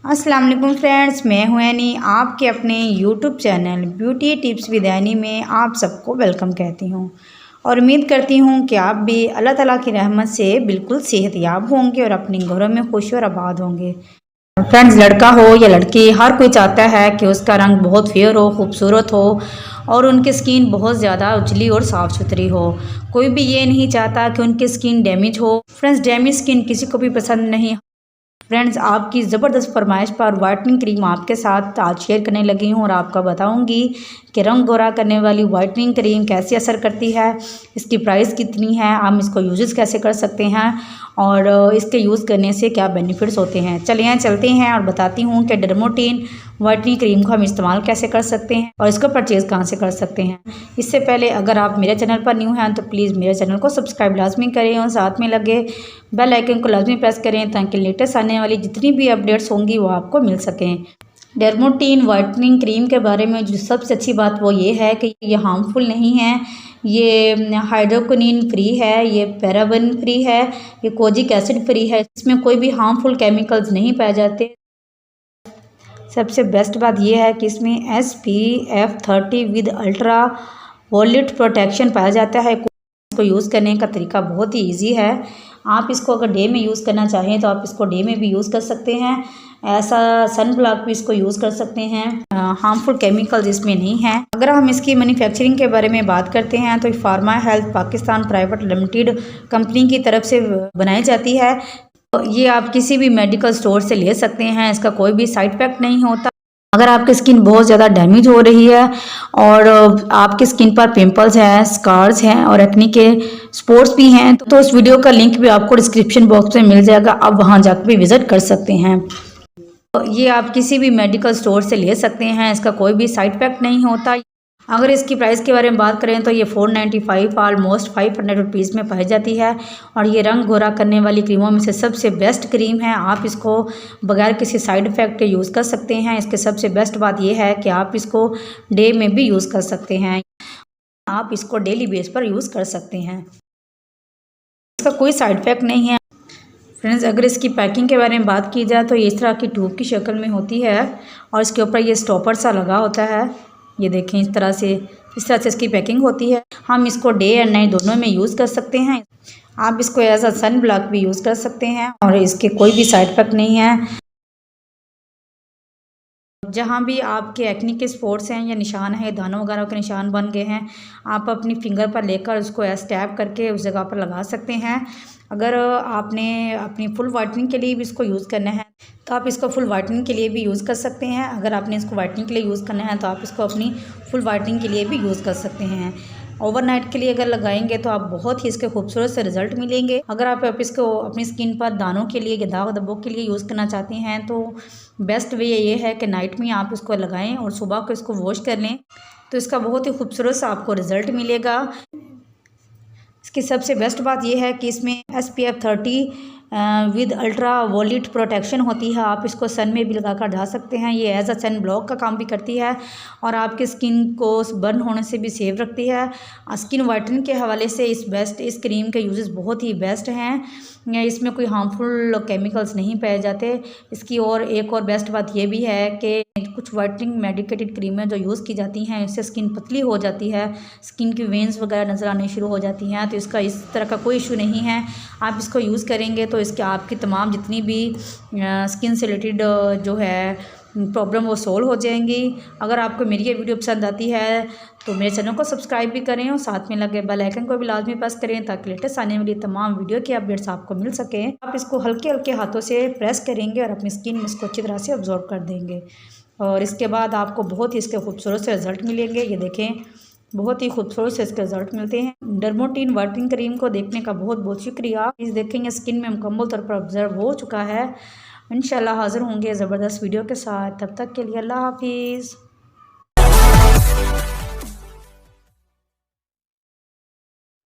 अस्सलाम वालेकुम फ्रेंड्स, मैं हूं एनी। आपके अपने YouTube channel beauty tips with any में आप सबको वेलकम कहती हूं और उम्मीद करती हूं कि आप भी अल्लाह ताला की रहमत से बिल्कुल सेहतयाब होंगे और अपने घरों में खुश और आबाद होंगे। फ्रेंड्स, लड़का हो या लड़की, हर कोई चाहता है कि उसका रंग बहुत फेयर हो, खूबसूरत हो और उनकी स्किन बहुत ज़्यादा उजली और साफ़ सुथरी हो। कोई भी ये नहीं चाहता कि उनकी स्किन डैमेज हो। फ्रेंड्स, डैमेज स्किन किसी को भी पसंद नहीं। फ्रेंड्स, आपकी ज़बरदस्त फरमाइश पर वाइटनिंग क्रीम आपके साथ आज शेयर करने लगी हूँ और आपको बताऊँगी कि रंग गोरा करने वाली वाइटनिंग क्रीम कैसे असर करती है, इसकी प्राइस कितनी है, हम इसको यूज़ कैसे कर सकते हैं और इसके यूज़ करने से क्या बेनिफिट्स होते हैं। चलिए चलते हैं और बताती हूँ कि डर्मोटीन वाइटनिंग क्रीम को हम इस्तेमाल कैसे कर सकते हैं और इसको परचेज़ कहाँ से कर सकते हैं। इससे पहले अगर आप मेरे चैनल पर न्यू हैं तो प्लीज़ मेरे चैनल को सब्सक्राइब लाजमी करें और साथ में लगे बेल आइकन को लाजमी प्रेस करें ताकि लेटेस्ट आने वाली जितनी भी अपडेट्स होंगी वो आपको मिल सकें। डर्मोटीन वाइटनिंग क्रीम के बारे में जो सबसे अच्छी बात वो ये है कि ये हार्मफुल नहीं है, ये हाइड्रोक्विनोन फ्री है, ये पैराबेन फ्री है, ये कोजिक एसिड फ्री है, इसमें कोई भी हार्मफुल केमिकल्स नहीं पाए जाते। सबसे बेस्ट बात यह है कि इसमें SPF 30 with ultra wallet protection पाया जाता है। इसको यूज़ करने का तरीका बहुत ही इजी है। आप इसको अगर डे में यूज़ करना चाहें तो आप इसको डे में भी यूज़ कर सकते हैं, ऐसा सन ब्लॉक भी इसको यूज़ कर सकते हैं। हार्मफुल केमिकल्स इसमें नहीं हैं। अगर हम इसकी मैन्युफैक्चरिंग के बारे में बात करते हैं तो pharma health Pakistan private limited company की तरफ से बनाई जाती है। ये आप किसी भी मेडिकल स्टोर से ले सकते हैं, इसका कोई भी साइड इफेक्ट नहीं होता। अगर आपकी स्किन बहुत ज़्यादा डैमेज हो रही है और आपकी स्किन पर पिंपल्स हैं, स्कार्स हैं और एक्ने के स्पॉट्स भी हैं तो उस वीडियो का लिंक भी आपको डिस्क्रिप्शन बॉक्स में मिल जाएगा, आप वहां जाकर भी विजिट कर सकते हैं। तो ये आप किसी भी मेडिकल स्टोर से ले सकते हैं, इसका कोई भी साइड इफेक्ट नहीं होता। अगर इसकी प्राइस के बारे में बात करें तो ये 495 ऑलमोस्ट 500 रुपीज़ में पाई जाती है और ये रंग गोरा करने वाली क्रीमों में से सबसे बेस्ट क्रीम है। आप इसको बगैर किसी साइड इफ़ेक्ट के यूज़ कर सकते हैं। इसके सबसे बेस्ट बात यह है कि आप इसको डे में भी यूज़ कर सकते हैं, आप इसको डेली बेस पर यूज़ कर सकते हैं, इसका कोई साइड इफ़ेक्ट नहीं है। फ्रेंड्स, अगर इसकी पैकिंग के बारे में बात की जाए तो ये इस तरह की ट्यूब की शक्ल में होती है और इसके ऊपर ये स्टॉपर सा लगा होता है। ये देखें, इस तरह से इसकी पैकिंग होती है। हम इसको डे एंड नाइट दोनों में यूज़ कर सकते हैं। आप इसको एज अ सन ब्लॉक भी यूज़ कर सकते हैं और इसके कोई भी साइड इफेक्ट नहीं है। जहाँ भी आपके एक्ने के स्पॉट्स हैं या निशान है, दानों वगैरह के निशान बन गए हैं, आप अपनी फिंगर पर लेकर उसको ऐसे टैप करके उस जगह पर लगा सकते हैं। अगर आपने अपनी फुल वाइटनिंग के लिए भी इसको यूज़ करना है तो आप इसको फुल वाइटनिंग के लिए भी यूज़ कर सकते हैं। अगर आपने इसको वाइटनिंग के लिए यूज़ करना है तो आप इसको अपनी फुल वाइटनिंग के लिए भी यूज़ कर सकते हैं। ओवरनाइट के लिए अगर लगाएंगे तो आप बहुत ही इसके खूबसूरत से रिजल्ट मिलेंगे। अगर आप इसको अपनी स्किन पर दानों के लिए या दाग धब्बों के लिए यूज़ करना चाहते हैं तो बेस्ट वे ये है कि नाइट में आप इसको लगाएं और सुबह को इसको वॉश कर लें तो इसका बहुत ही खूबसूरत सा आपको रिजल्ट मिलेगा। इसकी सबसे बेस्ट बात यह है कि इसमें SPF 30 with ultra wallet protection होती है। आप इसको सन में भी लगा कर डाल सकते हैं। ये एज अ सन ब्लॉक का काम भी करती है और आपकी स्किन को बर्न होने से भी सेव रखती है। स्किन वाइटनिंग के हवाले से इस क्रीम के यूजेस बहुत ही बेस्ट हैं। इसमें कोई हार्मफुल केमिकल्स नहीं पाए जाते। इसकी और एक और बेस्ट बात यह भी है कि कुछ वाइटनिंग मेडिकेटेड क्रीमें जो यूज़ की जाती हैं इससे स्किन पतली हो जाती है, स्किन की वेन्स वगैरह नज़र आने शुरू हो जाती हैं, तो इसका इस तरह का कोई इशू नहीं है। आप इसको यूज़ करेंगे तो इसके आपकी तमाम जितनी भी स्किन से रिलेटेड जो है प्रॉब्लम वो सोल्व हो जाएंगी। अगर आपको मेरी ये वीडियो पसंद आती है तो मेरे चैनल को सब्सक्राइब भी करें और साथ में लगे बेल आइकन को भी लाजमी प्रेस करें ताकि लेटेस्ट आने वाली तमाम वीडियो की अपडेट्स आपको मिल सकें। आप इसको हल्के हल्के हाथों से प्रेस करेंगे और अपनी स्किन में इसको अच्छी तरह से ऑब्जॉर्व कर देंगे और इसके बाद आपको बहुत ही इसके खूबसूरत से रिजल्ट मिलेंगे। ये देखें, बहुत ही खूबसूरत से इसके रिजल्ट मिलते हैं। डर्मोटीन वाइटनिंग क्रीम को देखने का बहुत बहुत शुक्रिया। इस देखेंगे स्किन में मुकम्मल तौर पर ऑब्जर्व हो चुका है। इंशाल्लाह हाज़िर होंगे ज़बरदस्त वीडियो के साथ। तब तक के लिए अल्लाह हाफिज़।